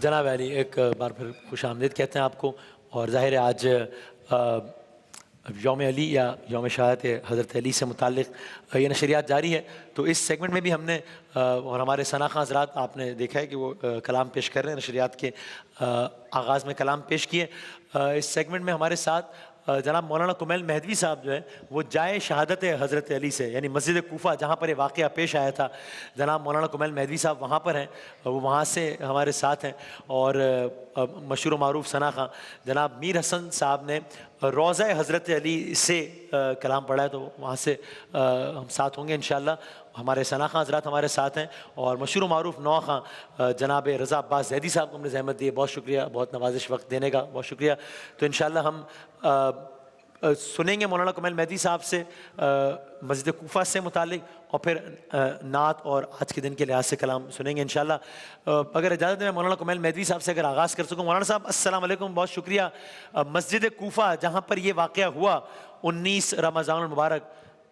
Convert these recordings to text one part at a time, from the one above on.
جناب علی ایک بار پھر خوش آمدید کہتے ہیں آپ کو، اور ظاہر ہے آج یوم علی یا یوم شہادت حضرت علی سے متعلق یہ نشریات جاری ہے، تو اس سیگمنٹ میں بھی ہم نے اور ہمارے ثناخواں حضرات آپ نے دیکھا ہے کہ وہ کلام پیش کر رہے ہیں، نشریات کے آغاز میں کلام پیش کیے۔ اس سیگمنٹ میں ہمارے ساتھ جناب مولانا کمیل مہدوی صاحب جو ہے وہ جائے شہادت حضرت علی سے، یعنی مسجد کوفہ جہاں پر یہ واقعہ پیش آیا تھا، جناب مولانا کمیل مہدوی صاحب وہاں پر ہیں، وہ وہاں سے ہمارے ساتھ ہیں۔ اور مشہور و معروف ثناخواں جناب میر حسن صاحب نے روضہ حضرت علی سے کلام پڑھا ہے، تو وہاں سے ہم ساتھ ہوں گے انشاءاللہ۔ ہمارے ثناخواں حضرات ہمارے ساتھ ہیں، اور مشہور و معروف نوخواں جناب رضا عباس زیدی صاحب کو ہم نے زحمت دی ہے، بہت شکریہ، بہت نوازش وقت دینے کا، بہت شکریہ۔ تو انشاءاللہ ہم سنیں گے مولانا کمیل مہدوی صاحب سے مسجد کوفہ سے متعلق، اور پھر نعت اور آج کے دن کے لحاظ سے کلام سنیں گے انشاءاللہ۔ اگر اجازت ہے مولانا کمیل مہدوی صاحب سے اگر آغاز کر سکوں۔ مولانا صاحب السلام علیکم، بہت شکریہ۔ مسجد کوفہ جہاں پر یہ واقعہ ہوا 19 رمضان المبارک،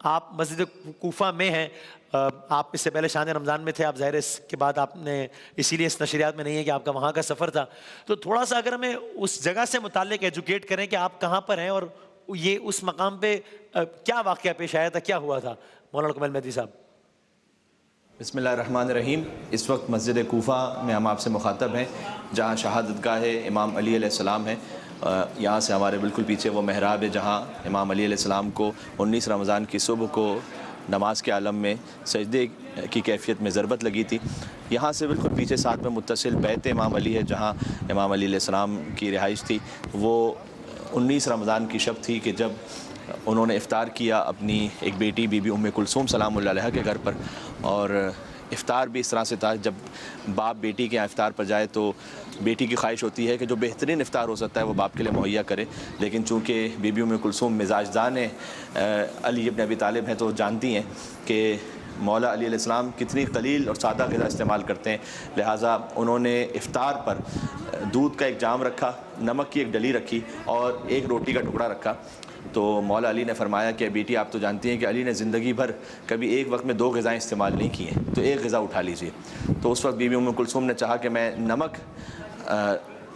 آپ مسجد کوفہ میں ہیں، آپ اس سے پہلے شان رمضان میں تھے، آپ ظاہر اس کے بعد آپ نے اسی لیے اس نشریات میں نہیں ہے کہ آپ کا وہاں کا سفر تھا، تو تھوڑا سا اگر ہمیں اس جگہ سے متعلق ایجوکیٹ کریں کہ آپ کہاں پر ہیں اور یہ اس مقام پہ کیا واقعہ پیش آیا تھا، کیا ہوا تھا مولانا کمیل مہدوی صاحب؟ بسم اللہ الرحمن الرحیم۔ اس وقت مسجد کوفہ میں ہم آپ سے مخاطب ہیں، جہاں شہادت گاہ امام علی علیہ السلام ہے۔ یہاں سے ہمارے بالکل پیچھے وہ محراب ہے جہاں امام علی علیہ السلام کو 19 رمضان کی صبح کو نماز کے عالم میں سجدے کی کیفیت میں ضربت لگی تھی۔ یہاں سے بالکل پیچھے ساتھ میں متصل بیت امام علی ہے، جہاں امام علی علیہ السلام کی رہائش تھی۔ وہ 19 رمضان کی شب تھی کہ جب انہوں نے افطار کیا اپنی ایک بیٹی بی بی ام کلثوم سلام اللہ علیہا کے گھر پر، اور افطار بھی اس طرح سے تھا، جب باپ بیٹی کے یہاں افطار پر جائے تو بیٹی کی خواہش ہوتی ہے کہ جو بہترین افطار ہو سکتا ہے وہ باپ کے لیے مہیا کرے، لیکن چونکہ بی بی ام کلثوم مزاج دان علی ابن ابی طالب ہیں تو جانتی ہیں کہ مولا علی علیہ السلام کتنی قلیل اور سادہ غذا استعمال کرتے ہیں، لہٰذا انہوں نے افطار پر دودھ کا ایک جام رکھا، نمک کی ایک ڈلی رکھی اور ایک روٹی کا ٹکڑا رکھا۔ تو مولا علی نے فرمایا کہ بیٹی آپ تو جانتی ہیں کہ علی نے زندگی بھر کبھی ایک وقت میں 2 غذائیں استعمال نہیں کی ہیں، تو ایک غذا اٹھا لیجئے۔ تو اس وقت بی بی ام کلثوم نے چاہا کہ میں نمک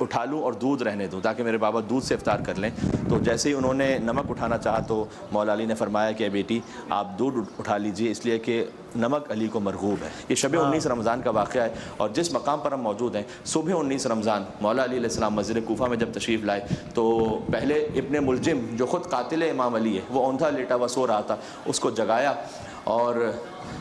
اٹھا لوں اور دودھ رہنے دوں تاکہ میرے بابا دودھ سے افطار کر لیں۔ تو جیسے ہی انہوں نے نمک اٹھانا چاہا تو مولا علی نے فرمایا کہ بیٹی آپ دودھ اٹھا لیجئے، اس لیے کہ نمک علی کو مرغوب ہے۔ یہ شب 19 رمضان کا واقعہ ہے، اور جس مقام پر ہم موجود ہیں صبح 19 رمضان مولا علی علیہ السلام مسجد کوفہ میں جب تشریف لائے تو پہلے ابن ملجم جو خود قاتل امام علی ہے، وہ اوندا لیٹا ہوا سو رہا تھا، اس کو جگایا، اور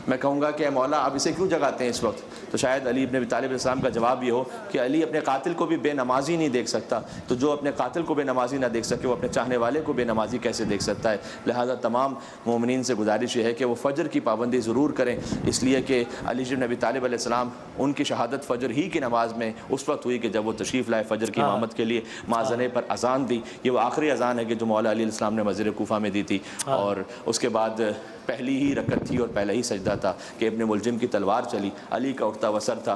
میں کہوں گا کہ اے مولا آپ اسے کیوں جگاتے ہیں اس وقت؟ تو شاید علی ابن ابی طالب علیہ السلام کا جواب یہ ہو کہ علی اپنے قاتل کو بھی بے نمازی نہیں دیکھ سکتا، تو جو اپنے قاتل کو بے نمازی نہ دیکھ سکے وہ اپنے چاہنے والے کو بے نمازی کیسے دیکھ سکتا ہے؟ لہٰذا تمام مومنین سے گزارش یہ ہے کہ وہ فجر کی پابندی ضرور کریں، اس لیے کہ علی ابن ابی طالب علیہ السلام ان کی شہادت فجر ہی کی نماز میں اس وقت ہوئی کہ جب وہ تشریف لائے فجر کی امامت کے لیے، مازنے پر اذان دی۔ یہ وہ آخری اذان ہے کہ جو مولا علی علیہ السلام نے مسجد کوفہ میں دی تھی، اور اس کے بعد پہلی ہی رکعت تھی اور پہلا ہی سجدہ تھا کہ ابن ملجم کی تلوار چلی، علی کا اٹھتا وسر تھا،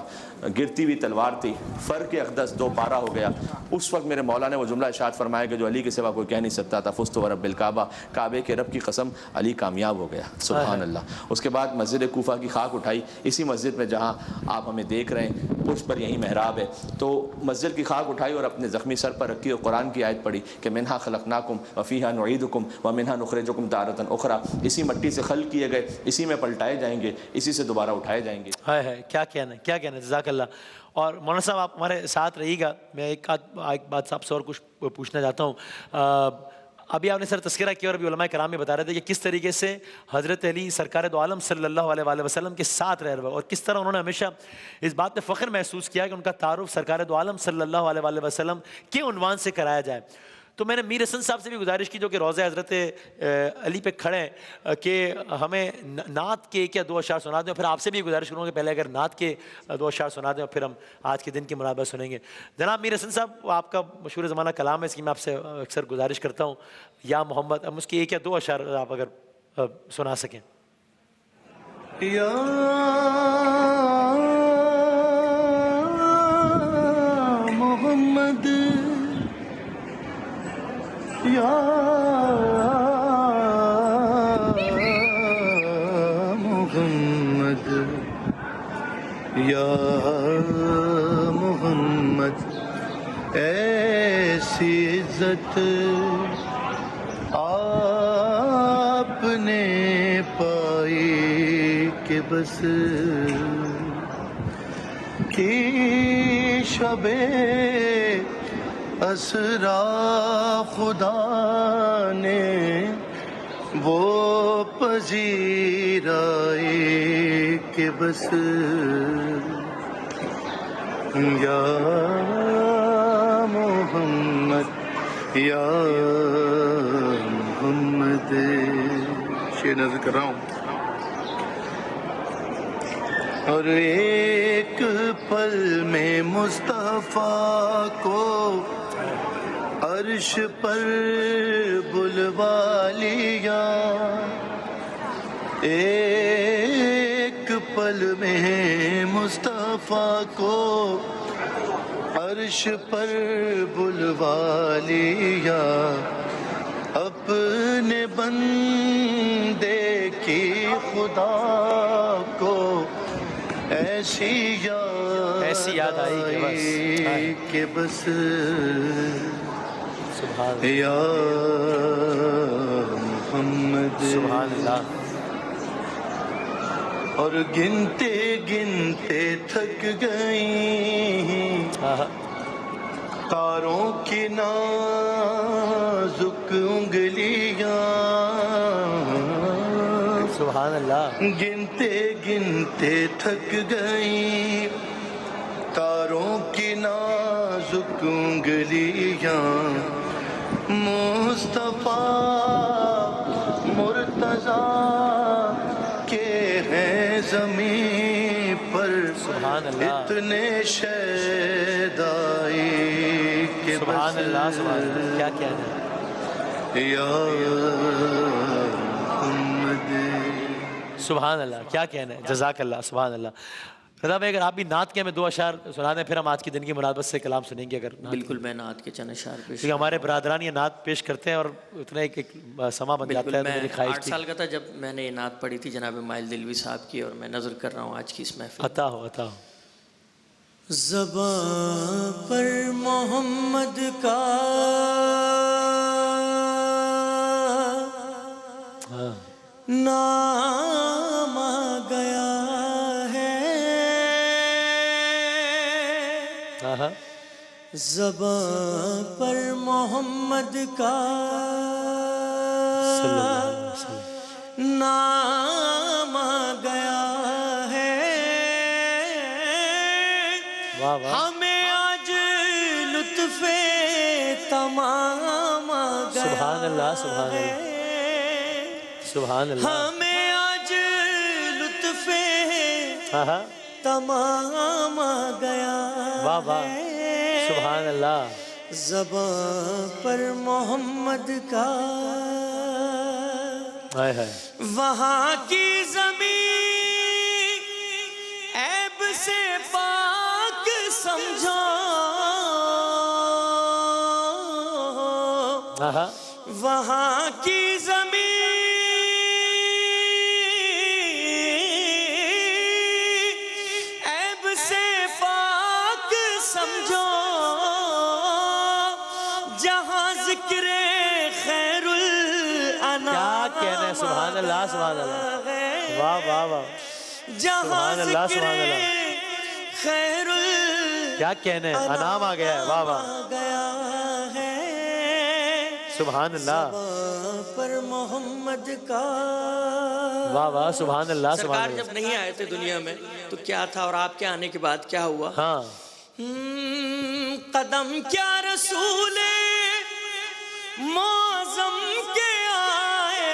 گرتی ہوئی تلوار تھی، فرق اقدس 2 پارہ ہو گیا۔ اس وقت میرے مولا نے وہ جملہ ارشاد فرمایا کہ جو علی کے سوا کوئی کہہ نہیں سکتا تھا، فزت ورب الکعبہ، کعبے کے رب کی قسم علی کامیاب ہو گیا، سبحان اللہ۔ اس کے بعد مسجد کوفہ کی خاک اٹھائی، اسی مسجد میں جہاں آپ ہمیں دیکھ رہے ہیں پشت پر یہی محراب ہے، تو مسجد کی خاک اٹھائی اور اپنے زخمی سر پر رکھی اور قرآن کی آیت پڑھی کہ منہا خلقناکم وفیہا نعیدکم ومنہا نخرجکم تارۃ اخری، اسی مٹی سے خلق کیے گئے، اسی میں پلٹائے جائیں گے، اسی سے دوبارہ اٹھائے جائیں گے۔ ہے کیا کہنا ہے، کیا کہنا ہے، جزاک اللہ۔ اور مولانا صاحب آپ ہمارے ساتھ رہیے گا، میں ایک بات صاحب سے اور کچھ پوچھنا چاہتا ہوں۔ ابھی آپ نے سر تذکرہ کیا اور ابھی علماء کرام میں بتا رہے تھے کہ کس طریقے سے حضرت علی سرکار دو عالم صلی اللہ علیہ وآلہ وسلم کے ساتھ رہ رہے، اور کس طرح انہوں نے ہمیشہ اس بات پہ فخر محسوس کیا کہ ان کا تعارف سرکار دو عالم صلی اللہ علیہ وآلہ وسلم کے عنوان سے کرایا جائے۔ تو میں نے میر حسن صاحب سے بھی گزارش کی جو کہ روضہ حضرت علی پہ کھڑے ہیں کہ ہمیں نعت کے کیا 2 اشعار سنا دیں، پھر آپ سے بھی گزارش کروں گا کہ پہلے اگر نعت کے 2 اشعار سنا دیں اور پھر ہم آج کے دن کی مناسبت سنیں گے۔ جناب میر حسن صاحب آپ کا مشہور زمانہ کلام ہے، اس کی میں آپ سے اکثر گزارش کرتا ہوں، یا محمد، اب اس کی 1 یا 2 اشعار آپ اگر سنا سکیں۔ یا محمد یا محمد یا محمد ایسی عزت آپ نے پائی کہ بس کی شب اسرا خدا نے وہ پذیرائی کہ بس یا محمد یا محمد. شعر نظر کر رہا ہوں. اور ایک پل میں مصطفیٰ کو عرش پر بلوا لیا. ایک پل میں مصطفیٰ کو عرش پر بلوا لیا. اپنے بندے کی خدا کو ایسی یاد آئی کہ بس یا محمد. سبحان اللہ. اور گنتے گنتے تھک گئیں تاروں کی نازک انگلیاں. سبحان اللہ. گنتے گنتے تھک گئیں تاروں کی نازک انگلیاں. مصطفیٰ مرتضیٰ کے ہیں زمین پر اتنے شیدائی کہ سبحان اللہ. سبحان اللہ. کیا کہنا ہے یا محمد. سبحان اللہ. کیا کہنا ہے. جزاک اللہ. سبحان اللہ. رضا بھائی اگر آپ بھی نعت کے ہمیں 2 اشعار سنا دیں پھر ہم آج کی دن کی مناسبت سے کلام سنیں گے. اگر بالکل میں نعت کے چند اشعار پیش کیونکہ ہمارے برادران یہ نعت پیش کرتے ہیں اور اتنا ایک سما بن جاتا ہے. میں میری خواہش 8 تھی سال کا تھا جب میں نے یہ نعت پڑھی تھی جناب مائل دلوی صاحب کی اور میں نظر کر رہا ہوں آج کی اس محفل. عطا ہو عطا ہو. زباں پر محمد کا نام آ گیا ہے. زباں پر محمد کا نام آ گیا ہے. ہمیں آج لطف تمام آ گیا. سبحان اللہ. سبحان اللہ. سبحان اللہ. ہمیں آج لطف تمام آ گیا. واہ واہ. سبحان اللہ. زباں پر محمد کا وہاں کی زمین عیب سے پاک سمجھو. وہاں کی زمین عیب سے پاک سمجھو. جہاں ذکر خیر الانام. کیا کہنا ہے. سبحان اللہ. سبحان اللہ. واہ واہ واہ. جہاں ذکر خیر کیا کہنا ہے. انعام آ گیا ہے. واہ واہ. سبحان اللہ. پر محمد کا واہ واہ. سبحان اللہ. سرکار جب نہیں آئے تھے دنیا میں تو کیا تھا اور آپ کے آنے کے بعد کیا ہوا. ہاں. قدم کیا رسول معظم کے آئے.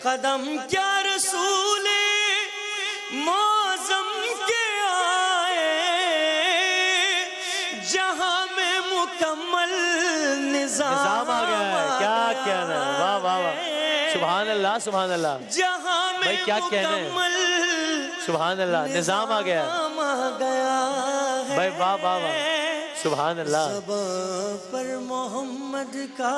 قدم کیا رسول معظم کے آئے. جہاں میں مکمل نظام آ گیا ہے. کیا کہنا ہے. واہ واہ واہ. سبحان اللہ. سبحان اللہ. جہاں میں کیا کہنا ہے. سبحان اللہ. نظام آ گیا ہے. گیا بھائی واہ واہ واہ. سبحان اللہ زباں پر محمد کا.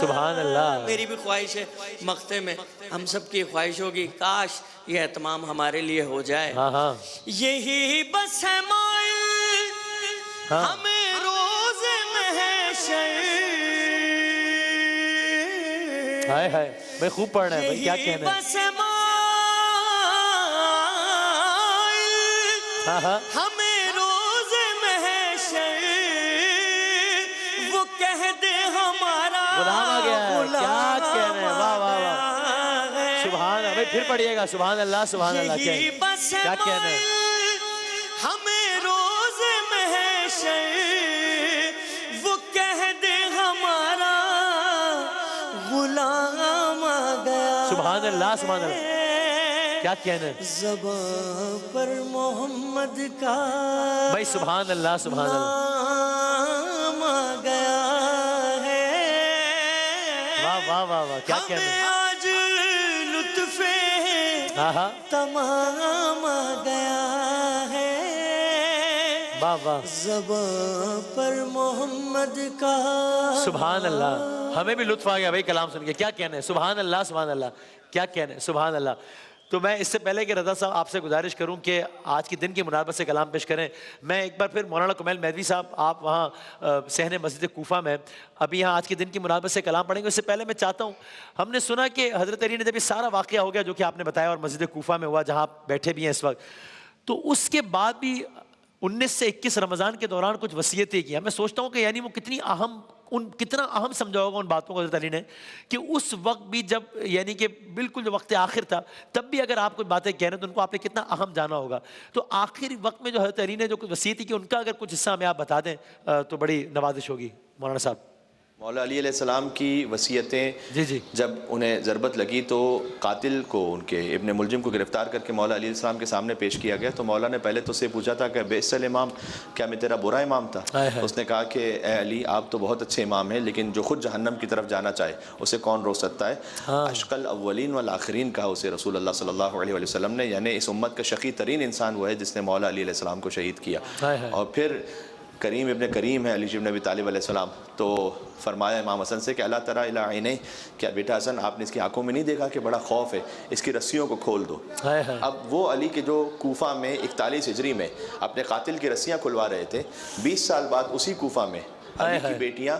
سبحان اللہ. میری بھی خواہش ہے مقطع میں ہم سب کی خواہش ہوگی کاش یہ اہتمام ہمارے لیے ہو جائے. ہاں ہاں یہی بس ہے مائل ہمیں روز محشر. ہائے ہائے بھائی خوب پڑھنا ہے بھائی کیا کہنا ہے. بس ہے مائل ہاں ہاں ہمیں روز محشر وہ کہہ دے ہمارا غلام آ گیا ہے. کیا کہنا ہے. واہ واہ واہ سبحان اللہ. بھائی پھر پڑھیے گا. سبحان اللہ سبحان اللہ. کیا کہنا ہے. ہمیں روز محشر وہ کہہ دے ہمارا غلام آ گیا. سبحان اللہ سبحان اللہ. کیا کہنا ہے. زباں پر محمد کا بھائی سبحان اللہ سبحان اللہ. نام آ گیا ہے. واہ واہ واہ واہ. کیا کہنا ہمیں ہے. آج لطف ہاں ہاں تمام آ گیا ہے. واہ واہ زباں پر محمد کا. سبحان اللہ. ہمیں بھی لطف آ گیا بھائی کلام سن کے. کیا کہنا ہے. سبحان اللہ سبحان اللہ. کیا کہنا ہے. سبحان اللہ. تو میں اس سے پہلے کہ رضا صاحب آپ سے گزارش کروں کہ آج کے دن کی مناسبت سے کلام پیش کریں، میں ایک بار پھر مولانا کمیل مہدوی صاحب آپ وہاں صحن مسجد کوفہ میں ابھی یہاں آج کے دن کی مناسبت سے کلام پڑھیں گے. اس سے پہلے میں چاہتا ہوں، ہم نے سنا کہ حضرت علی نے جب یہ سارا واقعہ ہو گیا جو کہ آپ نے بتایا اور مسجد کوفہ میں ہوا جہاں آپ بیٹھے بھی ہیں اس وقت، تو اس کے بعد بھی 19 سے 21 رمضان کے دوران کچھ وصیتیں کی. میں سوچتا ہوں کہ یعنی وہ کتنا اہم سمجھا ہوگا ان باتوں کو حضرت علی نے کہ اس وقت بھی جب یعنی کہ بالکل جو وقت آخر تھا تب بھی اگر آپ کچھ باتیں کہہ رہے ہیں تو ان کو آپ نے کتنا اہم جانا ہوگا. تو آخری وقت میں جو حضرت علی نے جو کچھ وصیت کی ان کا اگر کچھ حصہ ہمیں آپ بتا دیں تو بڑی نوازش ہوگی مولانا صاحب. مولا علی علیہ السلام کی وصیتیں جی جی جب انہیں ضربت لگی تو قاتل کو ان کے ابن ملجم کو گرفتار کر کے مولا علی علیہ السلام کے سامنے پیش کیا گیا. تو مولا نے پہلے تو سے پوچھا تھا کہ بئس الامام، کیا میں تیرا برا امام تھا؟ اس نے کہا کہ اے علی آپ تو بہت اچھے امام ہیں لیکن جو خود جہنم کی طرف جانا چاہے اسے کون روک سکتا ہے. اشقى الاولین والآخرین کہا اسے رسول اللہ صلی اللہ علیہ وسلم نے، یعنی اس امت کا شقی ترین انسان وہ ہے جس نے مولا علی علیہ السلام کو شہید کیا. اور پھر کریم ابن کریم ہے علی ابن ابی طالب علیہ السلام، تو فرمایا امام حسن سے کہ اللہ تری الی عینیہ، کیا بیٹا حسن آپ نے اس کی آنکھوں میں نہیں دیکھا کہ بڑا خوف ہے، اس کی رسیوں کو کھول دو. اب وہ علی کے جو کوفہ میں 41 ہجری میں اپنے قاتل کی رسیاں کھلوا رہے تھے، 20 سال بعد اسی کوفہ میں علی کی بیٹیاں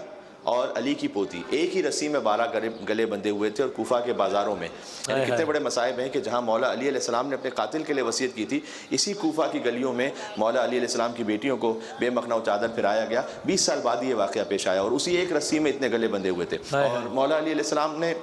اور علی کی پوتی ایک ہی رسی میں 12 گلے بندھے ہوئے تھے اور کوفہ کے بازاروں میں. یعنی کتنے بڑے مصائب ہیں کہ جہاں مولا علی علیہ السلام نے اپنے قاتل کے لیے وصیت کی تھی، اسی کوفہ کی گلیوں میں مولا علی علیہ السلام کی بیٹیوں کو بے مخنہ چادر پھرایا گیا. 20 سال بعد یہ واقعہ پیش آیا اور اسی ایک رسی میں اتنے گلے بندھے ہوئے تھے. اور مولا علی علیہ السلام نے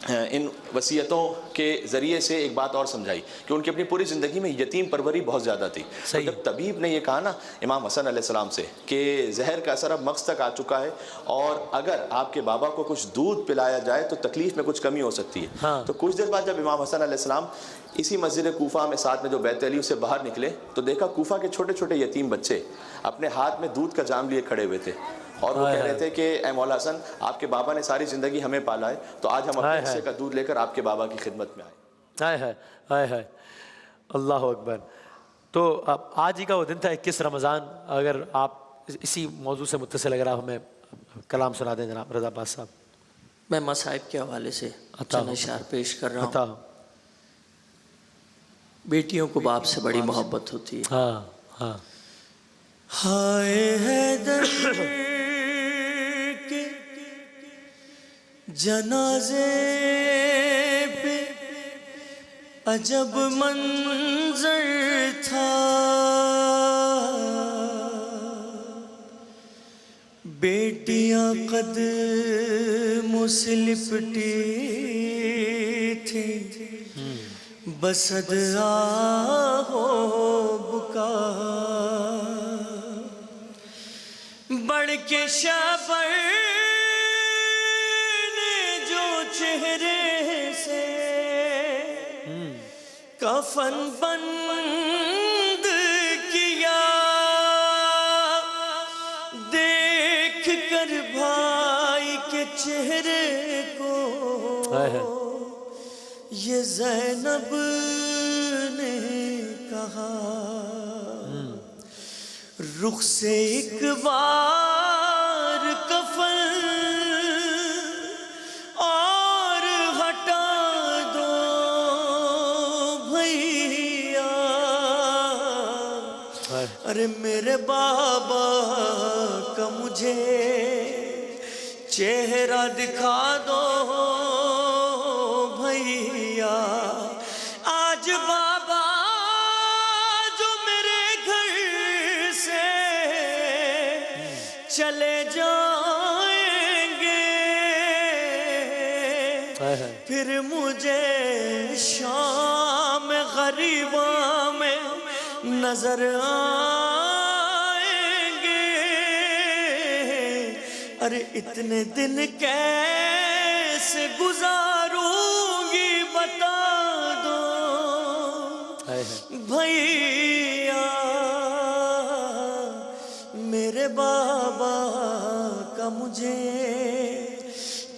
ان وصیتوں کے ذریعے سے ایک بات اور سمجھائی کہ ان کی اپنی پوری زندگی میں یتیم پروری بہت زیادہ تھی. جب طبیب نے یہ کہا نا امام حسن علیہ السلام سے کہ زہر کا اثر اب مغز تک آ چکا ہے اور اگر آپ کے بابا کو کچھ دودھ پلایا جائے تو تکلیف میں کچھ کمی ہو سکتی ہے، تو کچھ دیر بعد جب امام حسن علیہ السلام اسی مسجد کوفہ میں ساتھ میں جو بیت علی سے باہر نکلے تو دیکھا کوفہ کے چھوٹے چھوٹے یتیم بچے اپنے ہاتھ میں دودھ کا جام لیے کھڑے ہوئے تھے اور وہ کہہ رہے تھے کہ اے مولا حسن آپ کے بابا نے ساری زندگی ہمیں پالا ہے تو آج ہم اپنے حصے کا دودھ لے کر آپ کے بابا کی خدمت میں آئے. ہائے اللہ اکبر. تو آج ہی کا وہ دن تھا 21 رمضان. اگر آپ اسی موضوع سے متصل اگر آپ ہمیں کلام سنا دیں جناب رضا عباس صاحب. میں مصائب کے حوالے سے چند اشعار پیش کر رہا ہوں. بیٹیوں کو باپ سے بڑی محبت ہوتی ہے. ہائے حیدر کے جنازے پہ عجب منظر تھا، بیٹیاں قدموں سے لپٹی تھیں، بسد آہو بکا بڑھ کے شابر نے جو چہرے سے کفن بند کیا، دیکھ کر بھائی کے چہرے کو یہ زینب نے کہا رخ سے ایک بار کفن اور ہٹا دو بھیا، ارے میرے بابا کا مجھے چہرہ دکھا دو بھیا، آج بابا جو میرے گھر سے چلے جائیں گے، پھر مجھے شام غریباں میں نظر آئیں گے، ارے اتنے دن کیسے گزاروں گی بتا دو بھیا، میرے بابا کا مجھے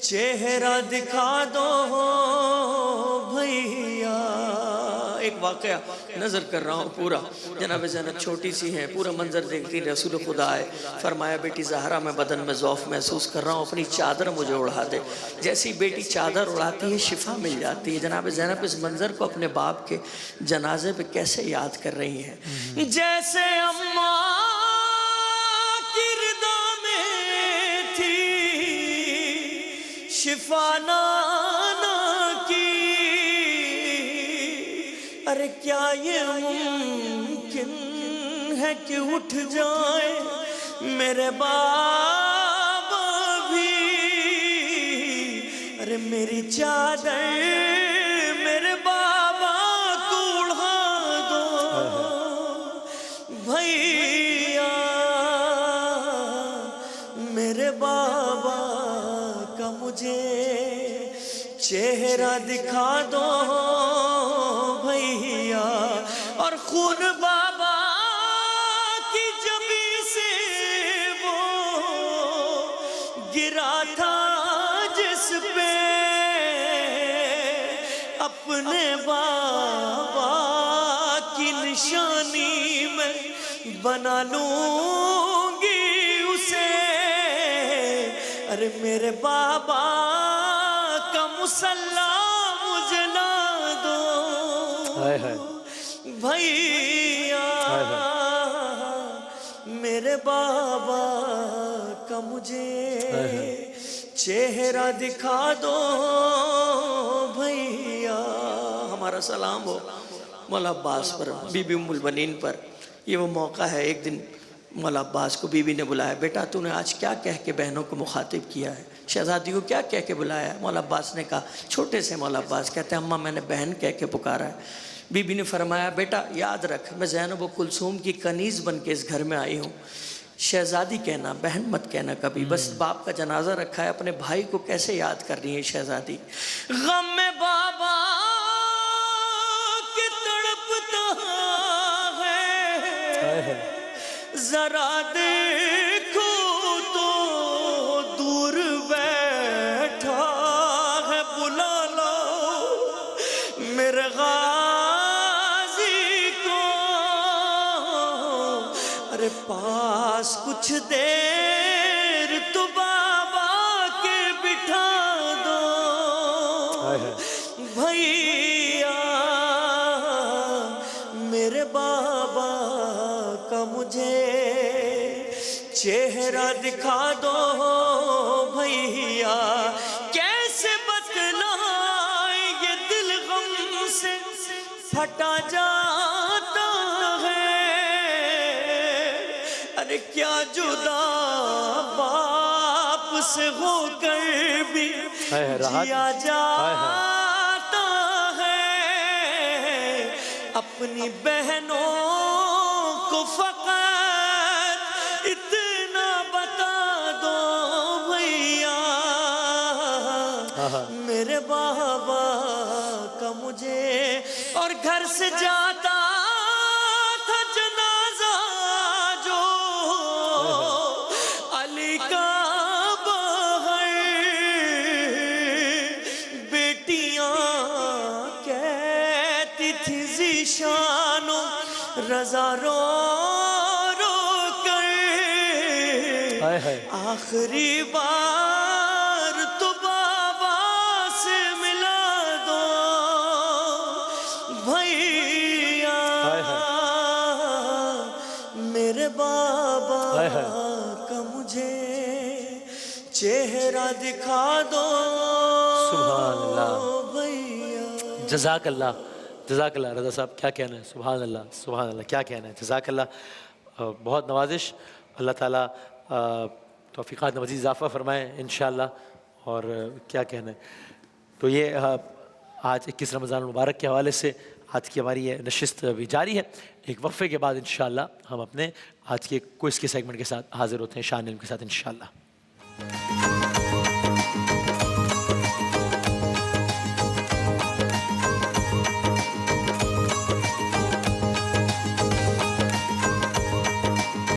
چہرہ دکھا دو بھیا۔ ایک واقعہ نظر کر رہا ہوں پورا، جناب زینب چھوٹی سی ہیں، پورا منظر دیکھتی، رسول خدا ہے، فرمایا بیٹی زہرا میں بدن میں ضعف محسوس کر رہا ہوں، اپنی چادر مجھے اڑا دے۔ جیسی بیٹی چادر اڑاتی ہے شفا مل جاتی ہے۔ جناب زینب اس منظر کو اپنے باپ کے جنازے پہ کیسے یاد کر رہی ہیں، جیسے اماں کی رضا میں تھی شفا نانا کی، ارے کیا یہ ممکن ہے کہ اٹھ جائے میرے بابا بھی، ارے میری چادر میرے بابا کو اڑا دو بھیا، میرے بابا کا مجھے چہرہ دکھا دو بھیا، اور خون بابا کی جبی سے وہ گرا تھا جس پہ، اپنے بابا کی نشانی میں بنا لوں گی اسے، ارے میرے بابا کا مصلی مجھے لا دو بھیا، میرے بابا کا مجھے چہرہ دکھا دو بھیا۔ ہمارا سلام ہو مولا عباس پر، بی بی ام البنین پر۔ یہ وہ موقع ہے، ایک دن مولا عباس کو بی بی نے بلایا، بیٹا تو نے آج کیا کہہ کے بہنوں کو مخاطب کیا ہے، شہزادی کو کیا کہہ کے بلایا ہے؟ مولا عباس نے کہا، چھوٹے سے مولا عباس کہتے ہیں اماں میں نے بہن کہہ کے پکارا ہے۔ بی بی نے فرمایا بیٹا یاد رکھ، میں زینب و کلثوم کی کنیز بن کے اس گھر میں آئی ہوں، شہزادی کہنا، بہن مت کہنا کبھی، بس باپ کا جنازہ رکھا ہے، اپنے بھائی کو کیسے یاد کر رہی ہے شہزادی؟ غم میں بابا کی تڑپتا ہے، ذرا دیکھو تو دور بیٹھا ہے، بلا لو میرے غازی کو، ارے پاس کچھ دیر تو بابا کے بٹھا دو بھیا، میرے بابا کا مجھے چہرہ دکھا دو بھیا، کیسے بتلائیں یہ دل غم سے پھٹا جاتا ہے، ارے کیا جدا باپ سے ہو کر بھی جیا جاتا ہے، اپنی بہنوں کو فقط اتنا بتا دو بھیا، میرے بابا کا مجھے، اور گھر سے جاتا تھا جنازہ جو علی کا باہر، بیٹیاں کہتی تھی ذیشان و رضا رو رو کر ہائے ہائے آخری بار تو بابا سے ملا دو بھیا، میرے بابا کا مجھے چہرہ دکھا دو سبحان اللہ، بھیا۔ جزاک اللہ، جزاک اللہ رضا صاحب، کیا کہنا ہے، سبحان اللہ، سبحان اللہ، کیا کہنا ہے، جزاک اللہ، بہت نوازش، اللہ تعالیٰ توفیقات میں مزید اضافہ فرمائیں انشاءاللہ، اور کیا کہنا ہے۔ تو یہ آج 21 رمضان المبارک کے حوالے سے آج کی ہماری یہ نشست ابھی جاری ہے، ایک وقفے کے بعد انشاءاللہ ہم اپنے آج کے کوئز کے سیگمنٹ کے ساتھ حاضر ہوتے ہیں، شان علم کے ساتھ انشاءاللہ۔